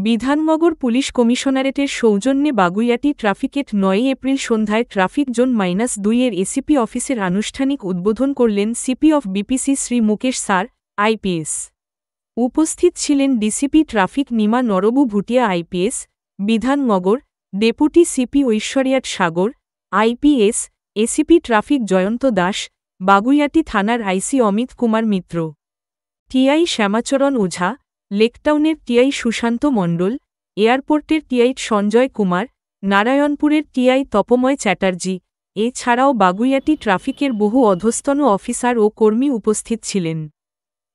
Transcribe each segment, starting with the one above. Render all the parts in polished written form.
Bidhannagar police কমিশনারেটের সৌজন্যে বাগুইআটি ট্রাফিকেট ৯ এপ্রিল সন্ধ্যায় ট্রাফিক জোন -২ এর এসিপি অফিসের আনুষ্ঠানিক উদ্বোধন করলেন CP of BPC Shri Mukesh sir, IPS. উপস্থিত ছিলেন DCP traffic Nima Norbu Bhutia IPS, Bidhannagar, deputy CP ঐশ্বরিয়াট Sagar, IPS, ACP traffic Jayanta Das, Baguiati থানার আইসি অমিত কুমার মিত্র, টিআই শ্যামাচরণ ওঝা, লেকটাউনের টিআই সুশান্ত মণ্ডল, এয়ারপোর্টের টিআই সঞ্জয় কুমার, নারায়ণপুরের টিআই তপময় চ্যাটার্জি, এছাড়াও বাগুইআটি ট্রাফিকের বহু অধস্তন অফিসার ও কর্মী উপস্থিত ছিলেন।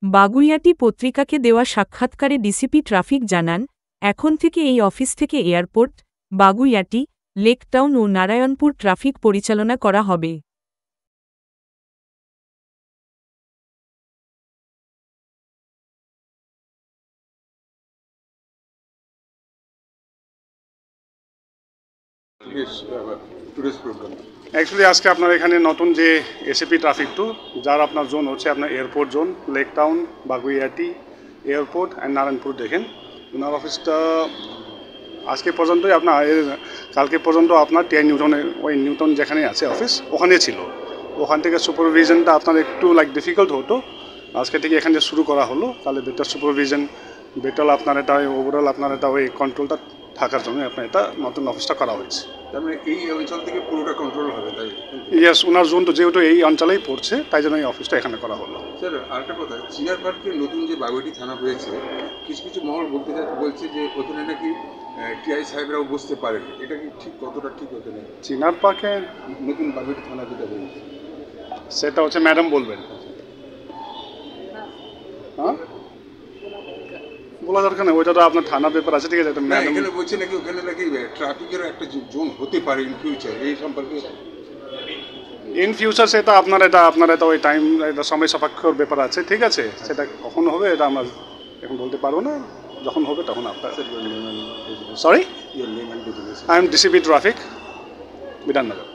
বাগুইআটি পত্রিকাকে দেওয়া সাক্ষাৎকারে ডিসিপি ট্রাফিক জানান, এখন থেকে এই অফিস থেকে এয়ারপোর্ট, বাগুইআটি, লেকটাউন ও নারায়ণপুর ট্রাফিক পরিচালনা করা হবে। অ্যাকচুয়ালি আজকে আপনার এখানে নতুন যে এসিপি ট্রাফিক টু, যার আপনার জোন হচ্ছে আপনার airport zone, lake town, Baguiati, airport and Narayanpur. দেখেন ওনার অফিসটা আজকে পর্যন্তই আপনার কালকে পর্যন্ত আপনার টিআই নিউটনে ওই নিউটন যেখানে আছে অফিস ওখানে ছিল। ওখান থেকে সুপারভিশনটা আপনার একটু ডিফিকাল্ট হতো, আজকে থেকে এখানে শুরু করা হলো। তাহলে বেটার সুপারভিশন, বেটার আপনার এটা ওভারঅল আপনার এটা ওই কন্ট্রোলটা থাকার জন্য আপনার এটা নতুন অফিসটা করা হয়েছে। তার মানে এই অঞ্চল থেকে পুরোটা কন্ট্রোল হবে, তাই? ইয়েস, ওনার জোন তো যেহেতু এই অঞ্চলেই পড়ছে, তাই জন্য এই অফিসটা এখানে করা হলো। স্যার আরেকটা কথা, চিনার পার্কের নতুন যে বাগুইআটি থানা হয়েছে, কিছু কিছু মহল বলছে যে ওখানে নাকি টিআই সাহেবরাও বসতে পারেন, এটা কি ঠিক, কতটা ঠিক হতে নেই? চিনার পার্কে নতুন বাগুইআটি থানা যেটা হয়েছে সেটা হচ্ছে ম্যাডাম বলবেন। হ্যাঁ, বলা দরকার নেই, ওইটা তো আপনার থানা পেপার আছে, ঠিক আছে। এখানে বলছে নাকি ওখানে নাকি ট্রাফিকের একটা জোন হতে পারে ইন ফিউচার, এই সম্পর্কে ইন ফিউচার সেটা আপনার এটা ওই টাইম, এটা সময় সাপেক্ষর ব্যাপার আছে, ঠিক আছে। সেটা কখন হবে এটা আমরা এখন বলতে পারবো না, যখন হবে তখন আপনার। Sorry, I am DCP traffic, Bidhannagar.